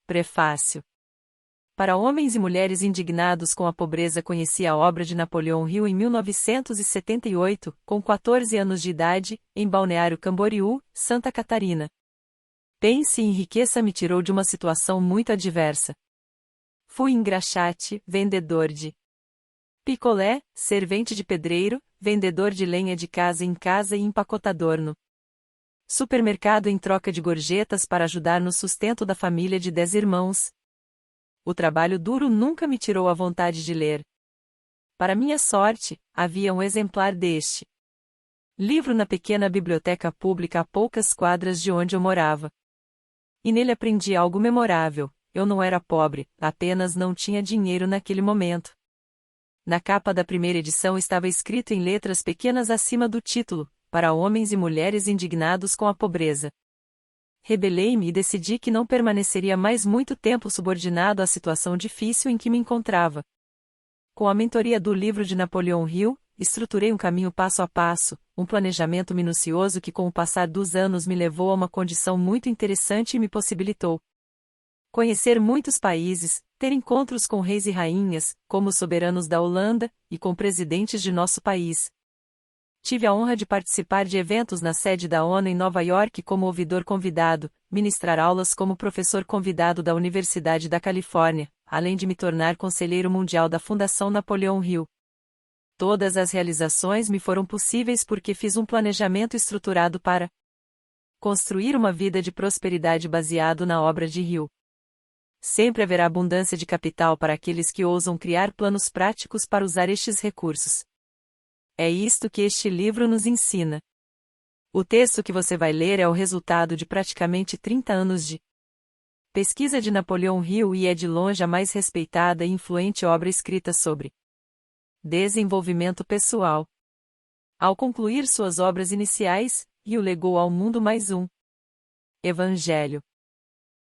Prefácio. Para homens e mulheres indignados com a pobreza, conheci a obra de Napoleão Hill em 1978, com 14 anos de idade, em Balneário Camboriú, Santa Catarina. Pense e enriqueça me tirou de uma situação muito adversa. Fui engraxate, vendedor de picolé, servente de pedreiro, vendedor de lenha de casa em casa e empacotador no supermercado em troca de gorjetas para ajudar no sustento da família de 10 irmãos. O trabalho duro nunca me tirou a vontade de ler. Para minha sorte, havia um exemplar deste livro na pequena biblioteca pública a poucas quadras de onde eu morava. E nele aprendi algo memorável: eu não era pobre, apenas não tinha dinheiro naquele momento. Na capa da primeira edição estava escrito em letras pequenas acima do título: para homens e mulheres indignados com a pobreza. Rebelei-me e decidi que não permaneceria mais muito tempo subordinado à situação difícil em que me encontrava. Com a mentoria do livro de Napoleão Hill, estruturei um caminho passo a passo, um planejamento minucioso que com o passar dos anos me levou a uma condição muito interessante e me possibilitou conhecer muitos países, ter encontros com reis e rainhas, como os soberanos da Holanda, e com presidentes de nosso país. Tive a honra de participar de eventos na sede da ONU em Nova York como ouvidor convidado, ministrar aulas como professor convidado da Universidade da Califórnia, além de me tornar conselheiro mundial da Fundação Napoleão Hill. Todas as realizações me foram possíveis porque fiz um planejamento estruturado para construir uma vida de prosperidade baseado na obra de Hill. Sempre haverá abundância de capital para aqueles que ousam criar planos práticos para usar estes recursos. É isto que este livro nos ensina. O texto que você vai ler é o resultado de praticamente 30 anos de pesquisa de Napoleão Hill e é de longe a mais respeitada e influente obra escrita sobre desenvolvimento pessoal. Ao concluir suas obras iniciais, Hill legou ao mundo mais um evangelho.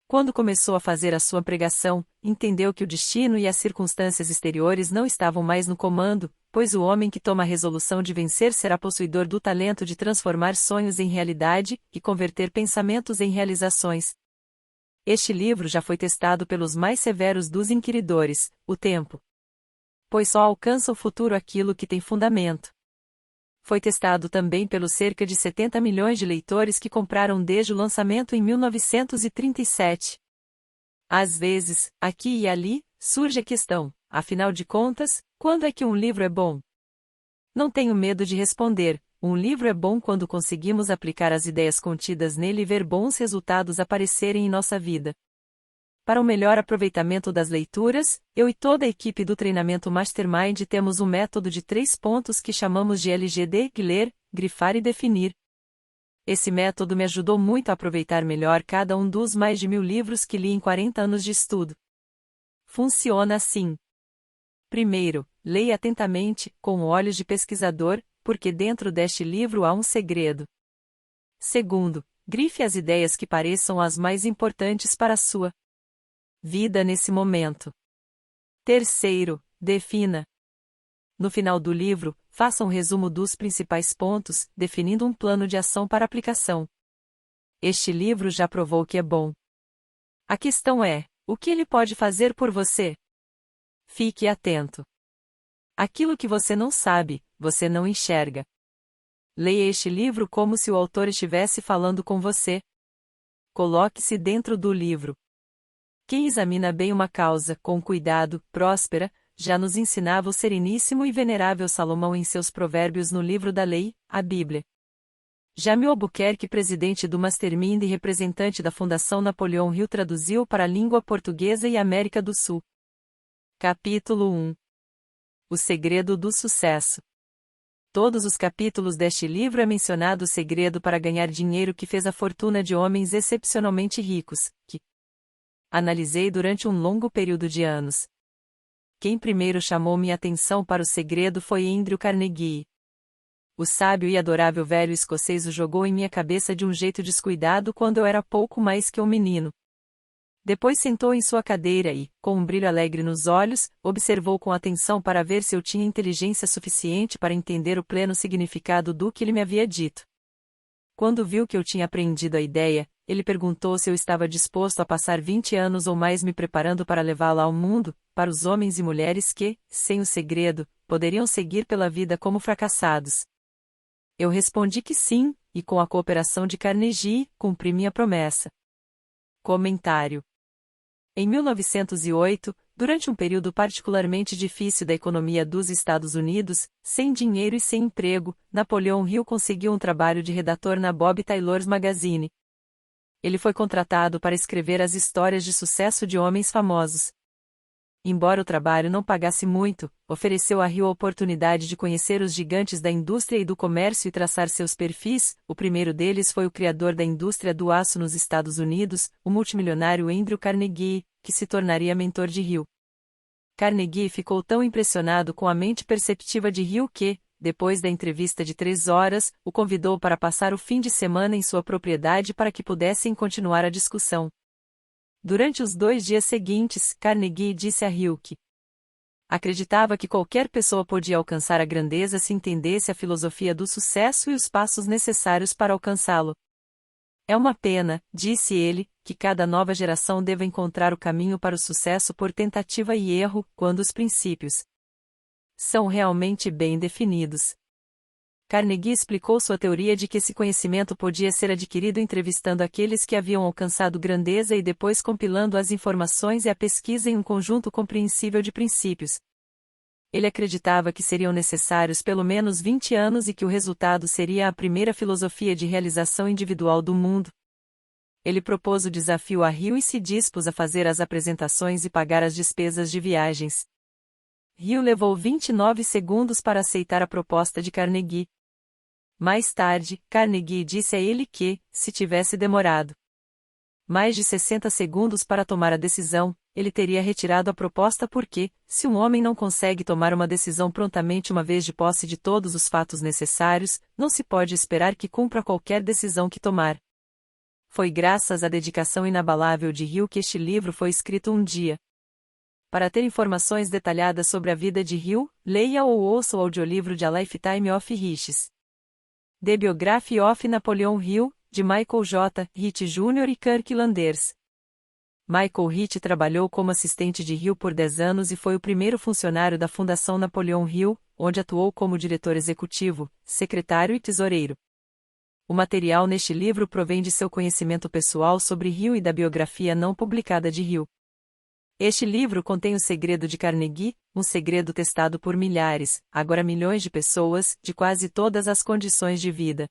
Quando começou a fazer a sua pregação, entendeu que o destino e as circunstâncias exteriores não estavam mais no comando, pois o homem que toma a resolução de vencer será possuidor do talento de transformar sonhos em realidade e converter pensamentos em realizações. Este livro já foi testado pelos mais severos dos inquiridores, o tempo. Pois só alcança o futuro aquilo que tem fundamento. Foi testado também pelos cerca de 70 milhões de leitores que compraram desde o lançamento em 1937. Às vezes, aqui e ali, surge a questão: afinal de contas, quando é que um livro é bom? Não tenho medo de responder: um livro é bom quando conseguimos aplicar as ideias contidas nele e ver bons resultados aparecerem em nossa vida. Para o melhor aproveitamento das leituras, eu e toda a equipe do treinamento Mastermind temos um método de 3 pontos que chamamos de LGD: ler, grifar e definir. Esse método me ajudou muito a aproveitar melhor cada um dos mais de 1000 livros que li em 40 anos de estudo. Funciona assim. Primeiro, leia atentamente, com olhos de pesquisador, porque dentro deste livro há um segredo. Segundo, grife as ideias que pareçam as mais importantes para a sua vida nesse momento. Terceiro, defina. No final do livro, faça um resumo dos principais pontos, definindo um plano de ação para aplicação. Este livro já provou que é bom. A questão é: o que ele pode fazer por você? Fique atento. Aquilo que você não sabe, você não enxerga. Leia este livro como se o autor estivesse falando com você. Coloque-se dentro do livro. Quem examina bem uma causa, com cuidado, próspera, já nos ensinava o sereníssimo e venerável Salomão em seus provérbios no livro da lei, a Bíblia. Jamil Albuquerque, presidente do Mastermind e representante da Fundação Napoleão Hill, traduziu para a língua portuguesa e América do Sul. Capítulo 1. O segredo do sucesso. Todos os capítulos deste livro é mencionado o segredo para ganhar dinheiro que fez a fortuna de homens excepcionalmente ricos, que analisei durante um longo período de anos. Quem primeiro chamou minha atenção para o segredo foi Andrew Carnegie. O sábio e adorável velho escocês o jogou em minha cabeça de um jeito descuidado quando eu era pouco mais que um menino. Depois sentou em sua cadeira e, com um brilho alegre nos olhos, observou com atenção para ver se eu tinha inteligência suficiente para entender o pleno significado do que ele me havia dito. Quando viu que eu tinha apreendido a ideia, ele perguntou se eu estava disposto a passar 20 anos ou mais me preparando para levá-la ao mundo, para os homens e mulheres que, sem o segredo, poderiam seguir pela vida como fracassados. Eu respondi que sim, e com a cooperação de Carnegie, cumpri minha promessa. Comentário. Em 1908, durante um período particularmente difícil da economia dos Estados Unidos, sem dinheiro e sem emprego, Napoleon Hill conseguiu um trabalho de redator na Bob Taylor's Magazine. Ele foi contratado para escrever as histórias de sucesso de homens famosos. Embora o trabalho não pagasse muito, ofereceu a Hill a oportunidade de conhecer os gigantes da indústria e do comércio e traçar seus perfis. O primeiro deles foi o criador da indústria do aço nos Estados Unidos, o multimilionário Andrew Carnegie, que se tornaria mentor de Hill. Carnegie ficou tão impressionado com a mente perceptiva de Hill que, depois da entrevista de 3 horas, o convidou para passar o fim de semana em sua propriedade para que pudessem continuar a discussão. Durante os 2 dias seguintes, Carnegie disse a Hill que acreditava que qualquer pessoa podia alcançar a grandeza se entendesse a filosofia do sucesso e os passos necessários para alcançá-lo. É uma pena, disse ele, que cada nova geração deva encontrar o caminho para o sucesso por tentativa e erro, quando os princípios são realmente bem definidos. Carnegie explicou sua teoria de que esse conhecimento podia ser adquirido entrevistando aqueles que haviam alcançado grandeza e depois compilando as informações e a pesquisa em um conjunto compreensível de princípios. Ele acreditava que seriam necessários pelo menos 20 anos e que o resultado seria a primeira filosofia de realização individual do mundo. Ele propôs o desafio a Hill e se dispôs a fazer as apresentações e pagar as despesas de viagens. Hill levou 29 segundos para aceitar a proposta de Carnegie. Mais tarde, Carnegie disse a ele que, se tivesse demorado mais de 60 segundos para tomar a decisão, ele teria retirado a proposta porque, se um homem não consegue tomar uma decisão prontamente uma vez de posse de todos os fatos necessários, não se pode esperar que cumpra qualquer decisão que tomar. Foi graças à dedicação inabalável de Hill que este livro foi escrito um dia. Para ter informações detalhadas sobre a vida de Hill, leia ou ouça o audiolivro de A Lifetime of Riches. The Biography of Napoleon Hill, de Michael J. Hitt Jr. e Kirk Landers. Michael Hitt trabalhou como assistente de Hill por 10 anos e foi o primeiro funcionário da Fundação Napoleon Hill, onde atuou como diretor executivo, secretário e tesoureiro. O material neste livro provém de seu conhecimento pessoal sobre Hill e da biografia não publicada de Hill. Este livro contém o segredo de Carnegie, um segredo testado por milhares, agora milhões de pessoas, de quase todas as condições de vida.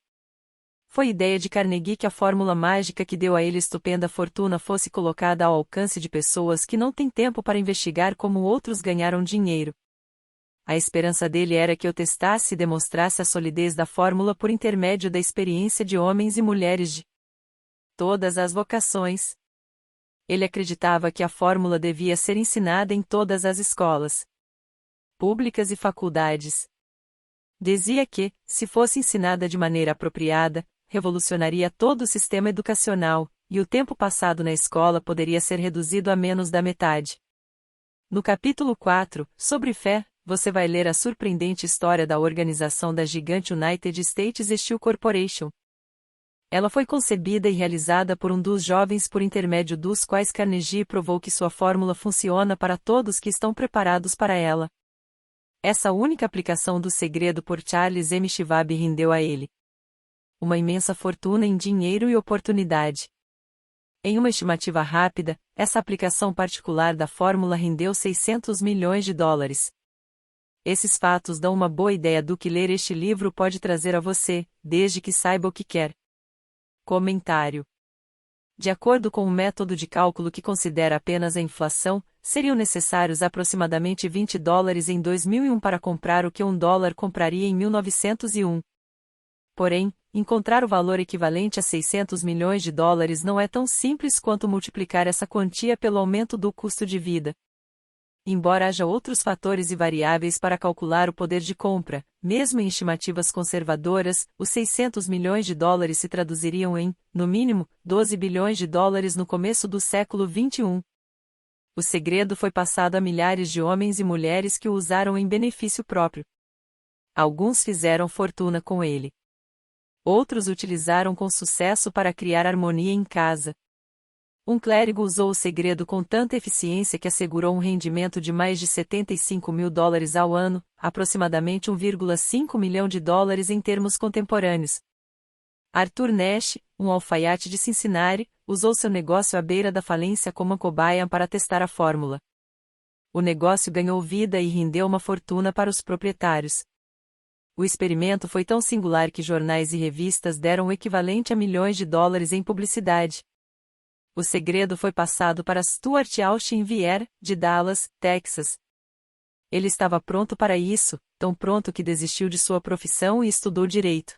Foi ideia de Carnegie que a fórmula mágica que deu a ele estupenda fortuna fosse colocada ao alcance de pessoas que não têm tempo para investigar como outros ganharam dinheiro. A esperança dele era que eu testasse e demonstrasse a solidez da fórmula por intermédio da experiência de homens e mulheres de todas as vocações. Ele acreditava que a fórmula devia ser ensinada em todas as escolas públicas e faculdades. Dizia que, se fosse ensinada de maneira apropriada, revolucionaria todo o sistema educacional, e o tempo passado na escola poderia ser reduzido a menos da metade. No capítulo 4, sobre fé, você vai ler a surpreendente história da organização da gigante United States Steel Corporation. Ela foi concebida e realizada por um dos jovens por intermédio dos quais Carnegie provou que sua fórmula funciona para todos que estão preparados para ela. Essa única aplicação do segredo por Charles M. Schwab rendeu a ele uma imensa fortuna em dinheiro e oportunidade. Em uma estimativa rápida, essa aplicação particular da fórmula rendeu 600 milhões de dólares. Esses fatos dão uma boa ideia do que ler este livro pode trazer a você, desde que saiba o que quer. Comentário. De acordo com um método de cálculo que considera apenas a inflação, seriam necessários aproximadamente 20 dólares em 2001 para comprar o que $1 compraria em 1901. Porém, encontrar o valor equivalente a 600 milhões de dólares não é tão simples quanto multiplicar essa quantia pelo aumento do custo de vida. Embora haja outros fatores e variáveis para calcular o poder de compra, mesmo em estimativas conservadoras, os 600 milhões de dólares se traduziriam em, no mínimo, 12 bilhões de dólares no começo do século XXI. O segredo foi passado a milhares de homens e mulheres que o usaram em benefício próprio. Alguns fizeram fortuna com ele. Outros utilizaram com sucesso para criar harmonia em casa. Um clérigo usou o segredo com tanta eficiência que assegurou um rendimento de mais de $75.000 ao ano, aproximadamente $1,5 milhão em termos contemporâneos. Arthur Nash, um alfaiate de Cincinnati, usou seu negócio à beira da falência como cobaia para testar a fórmula. O negócio ganhou vida e rendeu uma fortuna para os proprietários. O experimento foi tão singular que jornais e revistas deram o equivalente a milhões de dólares em publicidade. O segredo foi passado para Stuart Austin Vier, de Dallas, Texas. Ele estava pronto para isso, tão pronto que desistiu de sua profissão e estudou direito.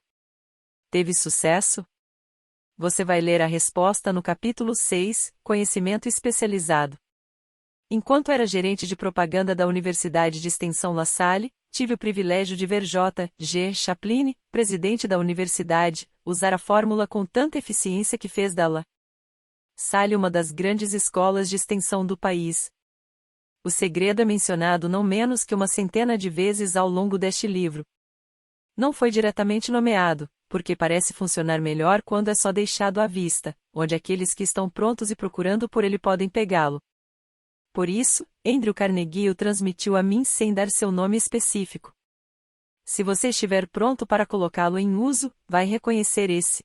Teve sucesso? Você vai ler a resposta no capítulo 6, Conhecimento Especializado. Enquanto era gerente de propaganda da Universidade de Extensão La Salle, tive o privilégio de ver J. G. Chaplin, presidente da universidade, usar a fórmula com tanta eficiência que fez da La Salle uma das grandes escolas de extensão do país. O segredo é mencionado não menos que uma centena de vezes ao longo deste livro. Não foi diretamente nomeado, porque parece funcionar melhor quando é só deixado à vista, onde aqueles que estão prontos e procurando por ele podem pegá-lo. Por isso, Andrew Carnegie o transmitiu a mim sem dar seu nome específico. Se você estiver pronto para colocá-lo em uso, vai reconhecer esse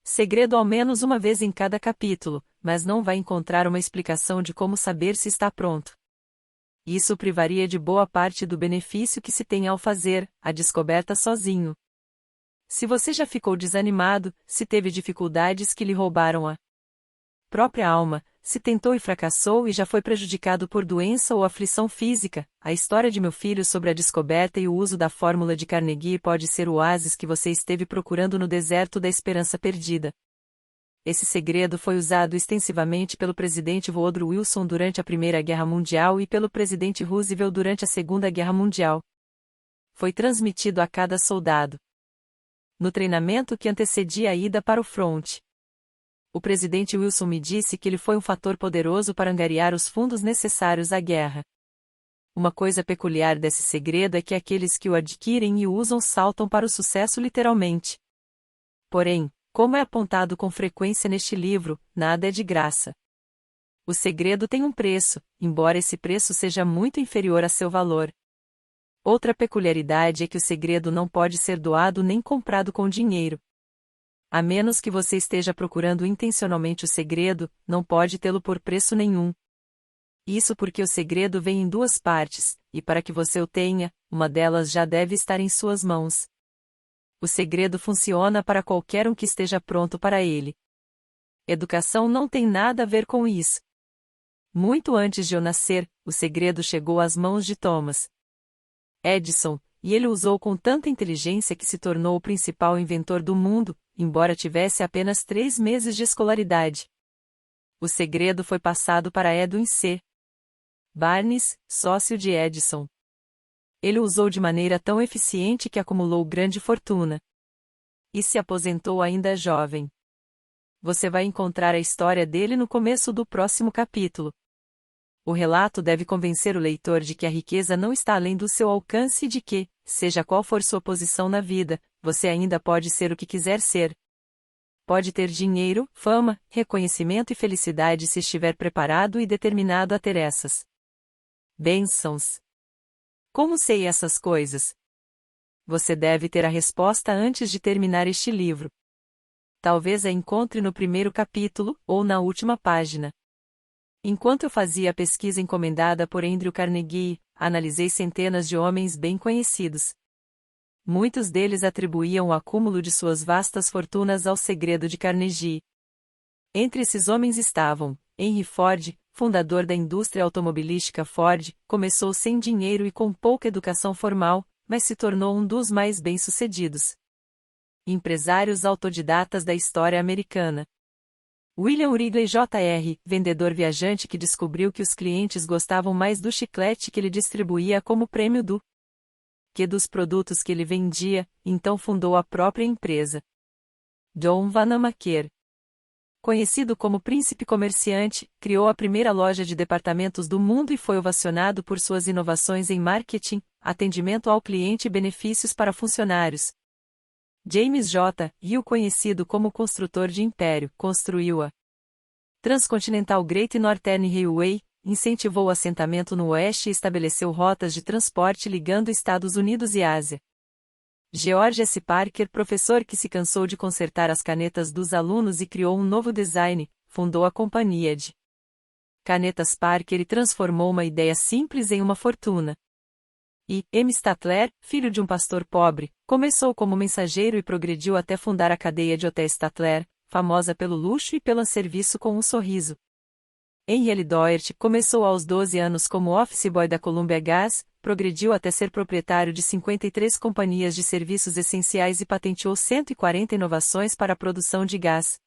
segredo ao menos uma vez em cada capítulo, mas não vai encontrar uma explicação de como saber se está pronto. Isso o privaria de boa parte do benefício que se tem ao fazer a descoberta sozinho. Se você já ficou desanimado, se teve dificuldades que lhe roubaram a própria alma, se tentou e fracassou e já foi prejudicado por doença ou aflição física, a história de meu filho sobre a descoberta e o uso da fórmula de Carnegie pode ser o oásis que você esteve procurando no deserto da esperança perdida. Esse segredo foi usado extensivamente pelo presidente Woodrow Wilson durante a Primeira Guerra Mundial e pelo presidente Roosevelt durante a Segunda Guerra Mundial. Foi transmitido a cada soldado no treinamento que antecedia a ida para o fronte. O presidente Wilson me disse que ele foi um fator poderoso para angariar os fundos necessários à guerra. Uma coisa peculiar desse segredo é que aqueles que o adquirem e o usam saltam para o sucesso literalmente. Porém, como é apontado com frequência neste livro, nada é de graça. O segredo tem um preço, embora esse preço seja muito inferior a seu valor. Outra peculiaridade é que o segredo não pode ser doado nem comprado com dinheiro. A menos que você esteja procurando intencionalmente o segredo, não pode tê-lo por preço nenhum. Isso porque o segredo vem em duas partes, e para que você o tenha, uma delas já deve estar em suas mãos. O segredo funciona para qualquer um que esteja pronto para ele. Educação não tem nada a ver com isso. Muito antes de eu nascer, o segredo chegou às mãos de Thomas Edison, e ele o usou com tanta inteligência que se tornou o principal inventor do mundo, embora tivesse apenas 3 meses de escolaridade. O segredo foi passado para Edwin C. Barnes, sócio de Edison. Ele o usou de maneira tão eficiente que acumulou grande fortuna. E se aposentou ainda jovem. Você vai encontrar a história dele no começo do próximo capítulo. O relato deve convencer o leitor de que a riqueza não está além do seu alcance e de que, seja qual for sua posição na vida, você ainda pode ser o que quiser ser. Pode ter dinheiro, fama, reconhecimento e felicidade se estiver preparado e determinado a ter essas bênçãos. Como sei essas coisas? Você deve ter a resposta antes de terminar este livro. Talvez a encontre no primeiro capítulo, ou na última página. Enquanto eu fazia a pesquisa encomendada por Andrew Carnegie, analisei centenas de homens bem conhecidos. Muitos deles atribuíam o acúmulo de suas vastas fortunas ao segredo de Carnegie. Entre esses homens estavam Henry Ford, fundador da indústria automobilística Ford, começou sem dinheiro e com pouca educação formal, mas se tornou um dos mais bem-sucedidos empresários autodidatas da história americana. William Wrigley Jr., vendedor viajante que descobriu que os clientes gostavam mais do chiclete que ele distribuía como prêmio que dos produtos que ele vendia, então fundou a própria empresa. John Vanamaker, conhecido como príncipe comerciante, criou a primeira loja de departamentos do mundo e foi ovacionado por suas inovações em marketing, atendimento ao cliente e benefícios para funcionários. James J. Hill, conhecido como construtor de império, construiu a Transcontinental Great Northern Railway, incentivou o assentamento no Oeste e estabeleceu rotas de transporte ligando Estados Unidos e Ásia. George S. Parker, professor que se cansou de consertar as canetas dos alunos e criou um novo design, fundou a companhia de Canetas Parker e transformou uma ideia simples em uma fortuna. E M. Statler, filho de um pastor pobre, começou como mensageiro e progrediu até fundar a cadeia de hotéis Statler, famosa pelo luxo e pelo serviço com um sorriso. Henry L. Doherty começou aos 12 anos como office boy da Columbia Gas, progrediu até ser proprietário de 53 companhias de serviços essenciais e patenteou 140 inovações para a produção de gás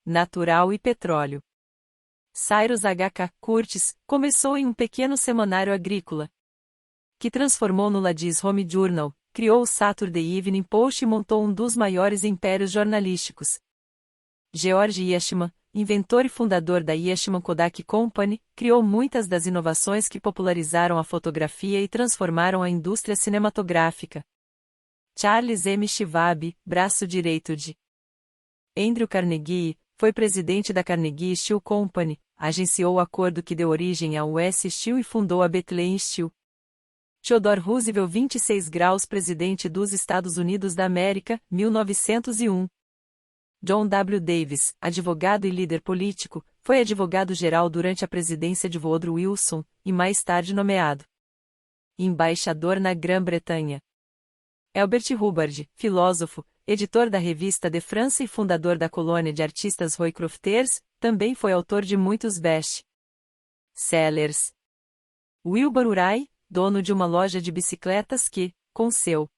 natural e petróleo. Cyrus H. Curtis começou em um pequeno semanário agrícola, que transformou no Ladies Home Journal, criou o Saturday Evening Post e montou um dos maiores impérios jornalísticos. George Eastman, inventor e fundador da Eastman Kodak Company, criou muitas das inovações que popularizaram a fotografia e transformaram a indústria cinematográfica. Charles M. Schwab, braço direito de Andrew Carnegie, foi presidente da Carnegie Steel Company, agenciou o acordo que deu origem à US Steel e fundou a Bethlehem Steel. Theodore Roosevelt, 26 graus, presidente dos Estados Unidos da América, 1901. John W. Davis, advogado e líder político, foi advogado-geral durante a presidência de Woodrow Wilson, e mais tarde nomeado embaixador na Grã-Bretanha. Albert Hubbard, filósofo, editor da revista de France e fundador da colônia de artistas Roycrofters, também foi autor de muitos best-sellers. Wilbur Wright, dono de uma loja de bicicletas que, com seu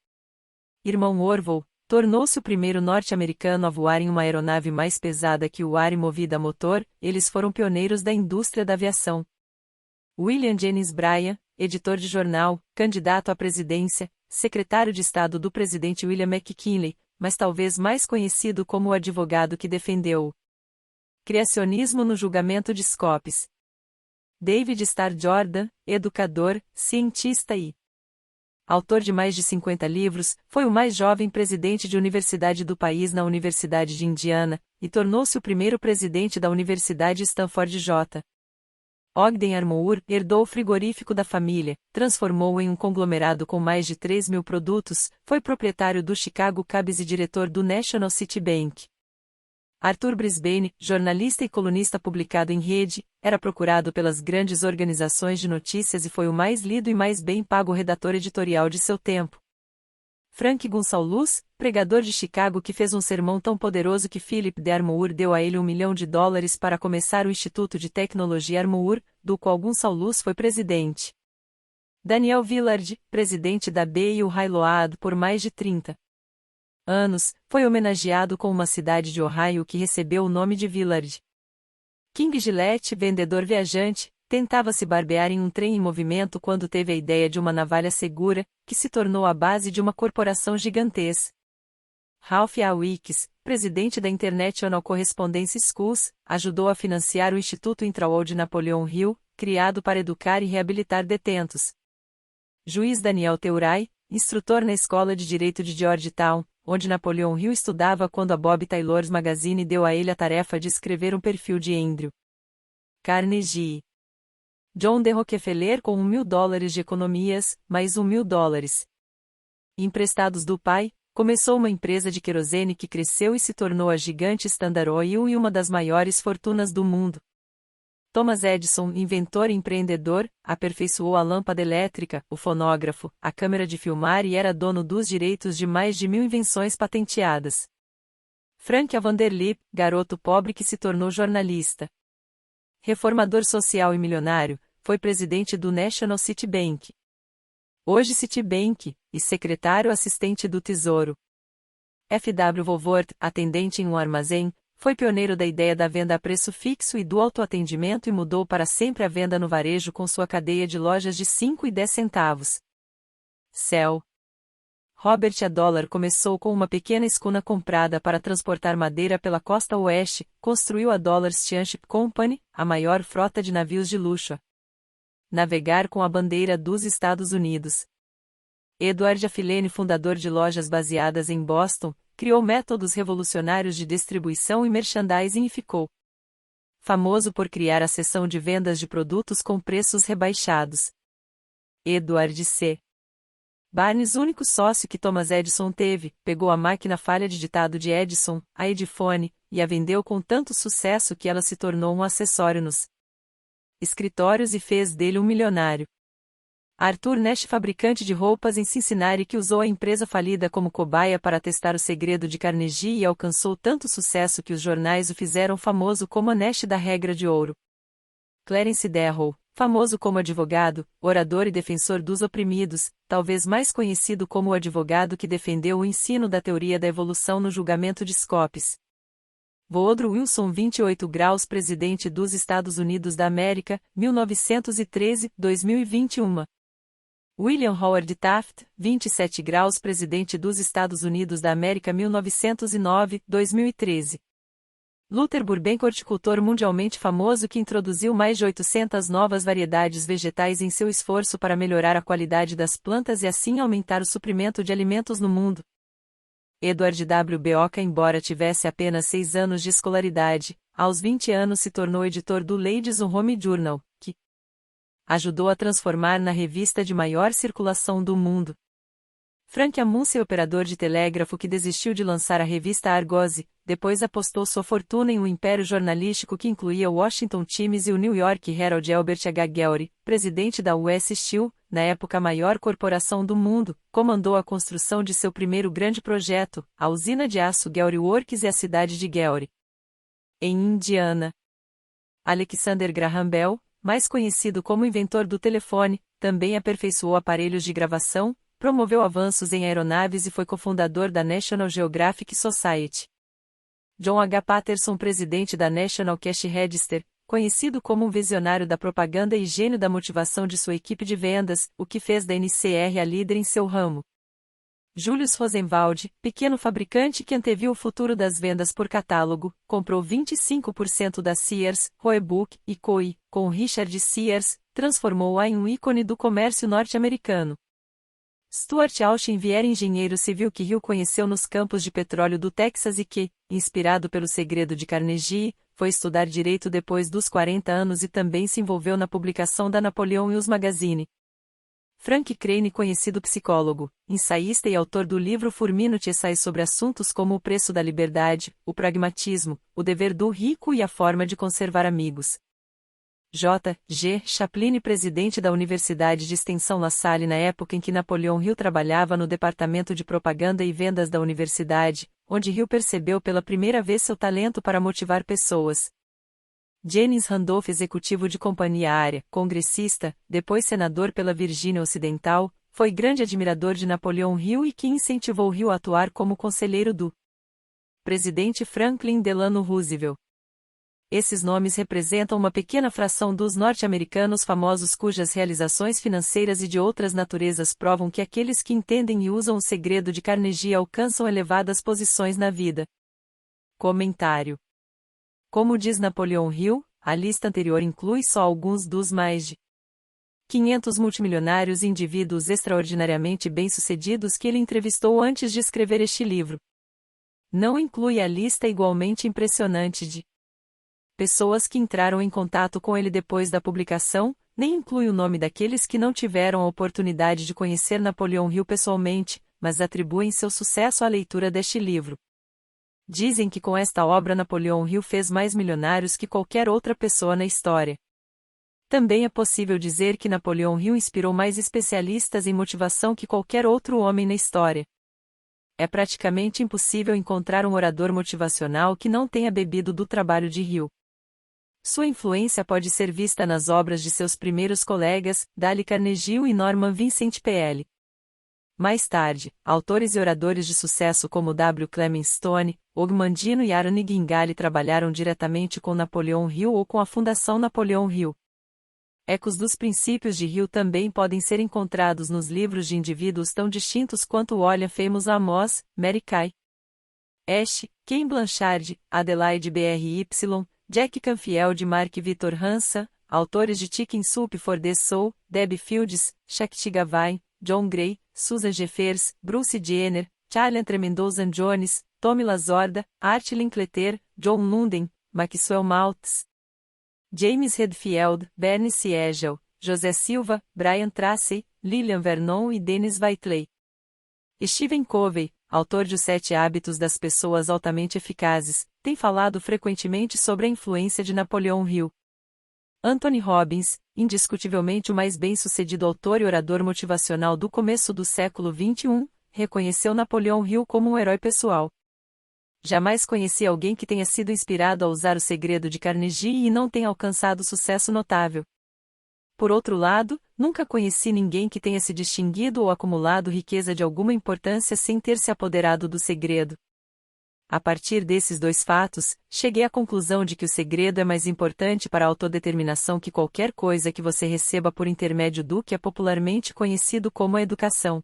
irmão Orville, tornou-se o primeiro norte-americano a voar em uma aeronave mais pesada que o ar e movida a motor, eles foram pioneiros da indústria da aviação. William Jennings Bryan, editor de jornal, candidato à presidência, secretário de Estado do presidente William McKinley, mas talvez mais conhecido como o advogado que defendeu o criacionismo no julgamento de Scopes. David Starr Jordan, educador, cientista e autor de mais de 50 livros, foi o mais jovem presidente de universidade do país na Universidade de Indiana, e tornou-se o primeiro presidente da Universidade Stanford J. Ogden Armour herdou o frigorífico da família, transformou-o em um conglomerado com mais de 3.000 produtos, foi proprietário do Chicago Cabs e diretor do National City Bank. Arthur Brisbane, jornalista e colunista publicado em rede, era procurado pelas grandes organizações de notícias e foi o mais lido e mais bem pago redator editorial de seu tempo. Frank Gunsaulus, pregador de Chicago que fez um sermão tão poderoso que Philip D. Armour deu a ele $1 milhão para começar o Instituto de Tecnologia Armour, do qual Gunsaulus foi presidente. Daniel Villard, presidente da B&O Load por mais de 30 anos, foi homenageado com uma cidade de Ohio que recebeu o nome de Villard. King Gillette, vendedor viajante, tentava se barbear em um trem em movimento quando teve a ideia de uma navalha segura, que se tornou a base de uma corporação gigantesca. Ralph A. Weeks, presidente da International Correspondence Schools, ajudou a financiar o Instituto Intraworld de Napoleon Hill, criado para educar e reabilitar detentos. Juiz Daniel Teurai, instrutor na Escola de Direito de Georgetown, onde Napoleon Hill estudava quando a Bob Taylor's Magazine deu a ele a tarefa de escrever um perfil de Andrew Carnegie. John D. Rockefeller com $1 mil de economias, mais $1 mil emprestados do pai, começou uma empresa de querosene que cresceu e se tornou a gigante Standard Oil e uma das maiores fortunas do mundo. Thomas Edison, inventor e empreendedor, aperfeiçoou a lâmpada elétrica, o fonógrafo, a câmera de filmar e era dono dos direitos de mais de 1.000 invenções patenteadas. Frank A. Vanderlip, garoto pobre que se tornou jornalista. Reformador social e milionário, foi presidente do National City Bank. Hoje Citibank, e secretário assistente do Tesouro. F. W. Woolworth, atendente em um armazém, foi pioneiro da ideia da venda a preço fixo e do autoatendimento e mudou para sempre a venda no varejo com sua cadeia de lojas de 5 e 10 centavos. Cell. Robert A. Dollar começou com uma pequena escuna comprada para transportar madeira pela costa oeste, construiu a Dollar Steamship Company, a maior frota de navios de luxo a navegar com a bandeira dos Estados Unidos. Edward Affilene, fundador de lojas baseadas em Boston, criou métodos revolucionários de distribuição e merchandising e ficou famoso por criar a seção de vendas de produtos com preços rebaixados. Edward C. Barnes, único sócio que Thomas Edison teve, pegou a máquina falha de ditado de Edison, a Ediphone, e a vendeu com tanto sucesso que ela se tornou um acessório nos escritórios e fez dele um milionário. Arthur Nash, fabricante de roupas em Cincinnati, que usou a empresa falida como cobaia para testar o segredo de Carnegie e alcançou tanto sucesso que os jornais o fizeram famoso como a Nash da regra de ouro. Clarence Darrow, famoso como advogado, orador e defensor dos oprimidos, talvez mais conhecido como o advogado que defendeu o ensino da teoria da evolução no julgamento de Scopes. Woodrow Wilson, 28 graus, presidente dos Estados Unidos da América, 1913-2021. William Howard Taft, 27 graus, presidente dos Estados Unidos da América, 1909-2013. Luther Burbank, horticultor mundialmente famoso que introduziu mais de 800 novas variedades vegetais em seu esforço para melhorar a qualidade das plantas e assim aumentar o suprimento de alimentos no mundo. Edward W. Beoca, embora tivesse apenas 6 anos de escolaridade, aos 20 anos se tornou editor do Ladies' Home Journal, que ajudou a transformar na revista de maior circulação do mundo. Frank Amundsen, operador de telégrafo que desistiu de lançar a revista Argosy, depois apostou sua fortuna em um império jornalístico que incluía o Washington Times e o New York Herald. Albert H. Gehry, presidente da US Steel, na época a maior corporação do mundo, comandou a construção de seu primeiro grande projeto, a usina de aço Gehry Works e a cidade de Gehry, em Indiana. Alexander Graham Bell, mais conhecido como inventor do telefone, também aperfeiçoou aparelhos de gravação, promoveu avanços em aeronaves e foi cofundador da National Geographic Society. John H. Patterson, presidente da National Cash Register, conhecido como um visionário da propaganda e gênio da motivação de sua equipe de vendas, o que fez da NCR a líder em seu ramo. Julius Rosenwald, pequeno fabricante que anteviu o futuro das vendas por catálogo, comprou 25% da Sears, Roebuck e Co. Com Richard Sears, transformou-a em um ícone do comércio norte-americano. Stuart Austin Vieira, engenheiro civil que Hill conheceu nos campos de petróleo do Texas e que, inspirado pelo segredo de Carnegie, foi estudar direito depois dos 40 anos e também se envolveu na publicação da Napoleon Hills Magazine. Frank Crane, conhecido psicólogo, ensaísta e autor do livro Four-Minute Essays sobre assuntos como o preço da liberdade, o pragmatismo, o dever do rico e a forma de conservar amigos. J. G. Chaplin, presidente da Universidade de Extensão La Salle na época em que Napoleon Hill trabalhava no departamento de propaganda e vendas da universidade, onde Hill percebeu pela primeira vez seu talento para motivar pessoas. Jennings Randolph, executivo de companhia aérea, congressista, depois senador pela Virgínia Ocidental, foi grande admirador de Napoleon Hill e que incentivou Hill a atuar como conselheiro do presidente Franklin Delano Roosevelt. Esses nomes representam uma pequena fração dos norte-americanos famosos cujas realizações financeiras e de outras naturezas provam que aqueles que entendem e usam o segredo de Carnegie alcançam elevadas posições na vida. Comentário. Como diz Napoleon Hill, a lista anterior inclui só alguns dos mais de 500 multimilionários e indivíduos extraordinariamente bem-sucedidos que ele entrevistou antes de escrever este livro. Não inclui a lista igualmente impressionante de pessoas que entraram em contato com ele depois da publicação, nem inclui o nome daqueles que não tiveram a oportunidade de conhecer Napoleon Hill pessoalmente, mas atribuem seu sucesso à leitura deste livro. Dizem que com esta obra Napoleon Hill fez mais milionários que qualquer outra pessoa na história. Também é possível dizer que Napoleon Hill inspirou mais especialistas em motivação que qualquer outro homem na história. É praticamente impossível encontrar um orador motivacional que não tenha bebido do trabalho de Hill. Sua influência pode ser vista nas obras de seus primeiros colegas, Dale Carnegie e Norman Vincent Peale. Mais tarde, autores e oradores de sucesso como W. Clement Stone, Og Mandino e Aaron Gingali trabalharam diretamente com Napoleon Hill ou com a Fundação Napoleon Hill. Ecos dos princípios de Hill também podem ser encontrados nos livros de indivíduos tão distintos quanto William Famous Amos, Mary Kay Ash, Ken Blanchard, Adelaide Bry, Jack Canfield e Mark Victor Hansa, autores de Chicken Soup for the Soul, Debbie Fields, Shakti Gawain, John Gray, Susan Jeffers, Bruce Jenner, Charlie Tremendous Jones, Tommy Lasorda, Art Linkletter, John Lunden, Maxwell Maltz, James Redfield, Bernie Siegel, José Silva, Brian Tracy, Lillian Vernon e Dennis Whiteley. Stephen Covey, autor de Os 7 Hábitos das Pessoas Altamente Eficazes, tem falado frequentemente sobre a influência de Napoleão Hill. Anthony Robbins, indiscutivelmente o mais bem-sucedido autor e orador motivacional do começo do século XXI, reconheceu Napoleão Hill como um herói pessoal. Jamais conheci alguém que tenha sido inspirado a usar o segredo de Carnegie e não tenha alcançado sucesso notável. Por outro lado, nunca conheci ninguém que tenha se distinguido ou acumulado riqueza de alguma importância sem ter se apoderado do segredo. A partir desses dois fatos, cheguei à conclusão de que o segredo é mais importante para a autodeterminação que qualquer coisa que você receba por intermédio do que é popularmente conhecido como a educação.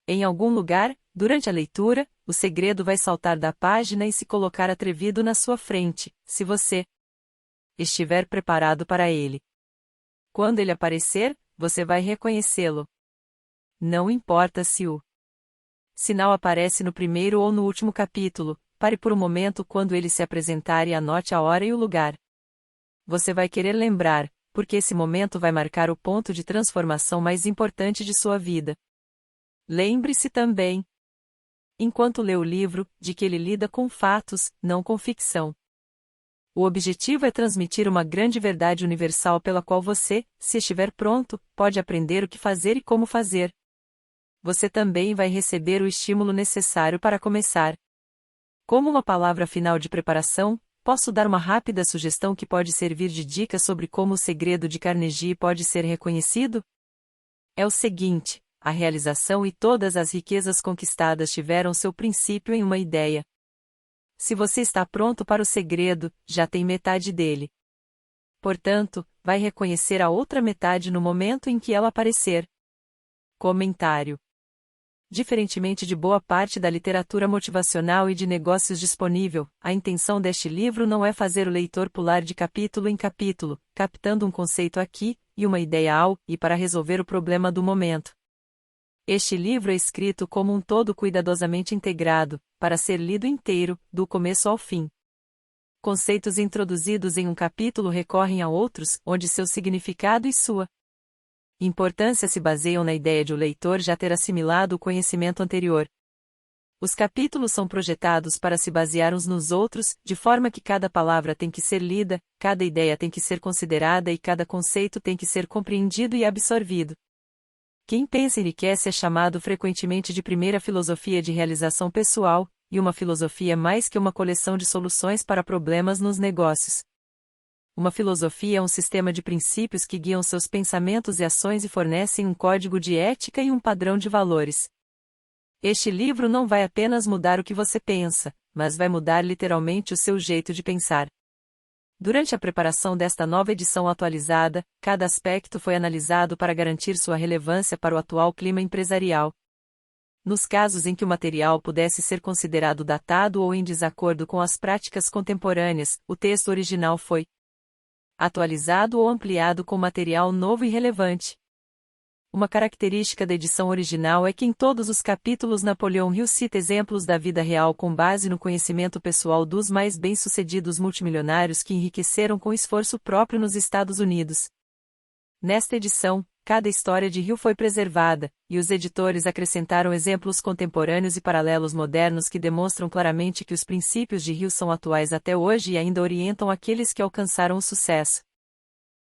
Em algum lugar, durante a leitura, o segredo vai saltar da página e se colocar atrevido na sua frente, se você estiver preparado para ele. Quando ele aparecer, você vai reconhecê-lo. Não importa se o sinal aparece no primeiro ou no último capítulo, pare por um momento quando ele se apresentar e anote a hora e o lugar. Você vai querer lembrar, porque esse momento vai marcar o ponto de transformação mais importante de sua vida. Lembre-se também, enquanto lê o livro, de que ele lida com fatos, não com ficção. O objetivo é transmitir uma grande verdade universal pela qual você, se estiver pronto, pode aprender o que fazer e como fazer. Você também vai receber o estímulo necessário para começar. Como uma palavra final de preparação, posso dar uma rápida sugestão que pode servir de dica sobre como o segredo de Carnegie pode ser reconhecido? É o seguinte: a realização e todas as riquezas conquistadas tiveram seu princípio em uma ideia. Se você está pronto para o segredo, já tem metade dele. Portanto, vai reconhecer a outra metade no momento em que ela aparecer. Comentário. Diferentemente de boa parte da literatura motivacional e de negócios disponível, a intenção deste livro não é fazer o leitor pular de capítulo em capítulo, captando um conceito aqui, e uma ideia e para resolver o problema do momento. Este livro é escrito como um todo cuidadosamente integrado, para ser lido inteiro, do começo ao fim. Conceitos introduzidos em um capítulo recorrem a outros, onde seu significado e sua importância se baseiam na ideia de o leitor já ter assimilado o conhecimento anterior. Os capítulos são projetados para se basear uns nos outros, de forma que cada palavra tem que ser lida, cada ideia tem que ser considerada e cada conceito tem que ser compreendido e absorvido. Quem pensa enriquece é chamado frequentemente de primeira filosofia de realização pessoal, e uma filosofia é mais que uma coleção de soluções para problemas nos negócios. Uma filosofia é um sistema de princípios que guiam seus pensamentos e ações e fornecem um código de ética e um padrão de valores. Este livro não vai apenas mudar o que você pensa, mas vai mudar literalmente o seu jeito de pensar. Durante a preparação desta nova edição atualizada, cada aspecto foi analisado para garantir sua relevância para o atual clima empresarial. Nos casos em que o material pudesse ser considerado datado ou em desacordo com as práticas contemporâneas, o texto original foi atualizado ou ampliado com material novo e relevante. Uma característica da edição original é que em todos os capítulos Napoleão Hill cita exemplos da vida real com base no conhecimento pessoal dos mais bem-sucedidos multimilionários que enriqueceram com esforço próprio nos Estados Unidos. Nesta edição, cada história de Hill foi preservada, e os editores acrescentaram exemplos contemporâneos e paralelos modernos que demonstram claramente que os princípios de Hill são atuais até hoje e ainda orientam aqueles que alcançaram o sucesso.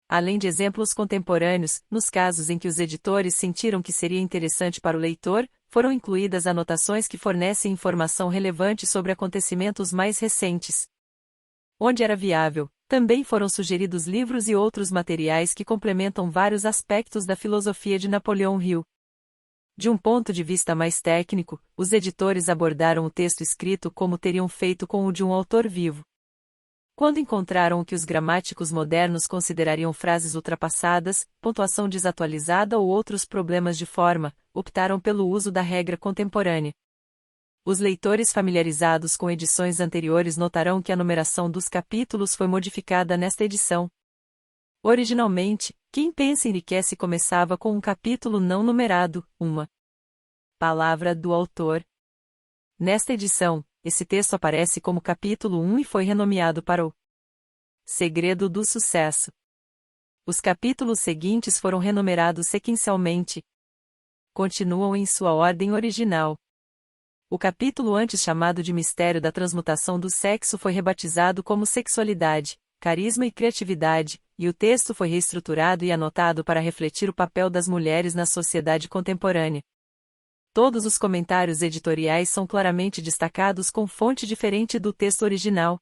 Além de exemplos contemporâneos, nos casos em que os editores sentiram que seria interessante para o leitor, foram incluídas anotações que fornecem informação relevante sobre acontecimentos mais recentes. Onde era viável, também foram sugeridos livros e outros materiais que complementam vários aspectos da filosofia de Napoleão Hill. De um ponto de vista mais técnico, os editores abordaram o texto escrito como teriam feito com o de um autor vivo. Quando encontraram o que os gramáticos modernos considerariam frases ultrapassadas, pontuação desatualizada ou outros problemas de forma, optaram pelo uso da regra contemporânea. Os leitores familiarizados com edições anteriores notarão que a numeração dos capítulos foi modificada nesta edição. Originalmente, Quem Pensa Enriquece começava com um capítulo não numerado, uma Palavra do autor. Nesta edição, esse texto aparece como capítulo 1 e foi renomeado para o Segredo do Sucesso. Os capítulos seguintes foram renumerados sequencialmente. Continuam em sua ordem original. O capítulo antes chamado de Mistério da Transmutação do Sexo foi rebatizado como Sexualidade, Carisma e Criatividade, e o texto foi reestruturado e anotado para refletir o papel das mulheres na sociedade contemporânea. Todos os comentários editoriais são claramente destacados com fonte diferente do texto original.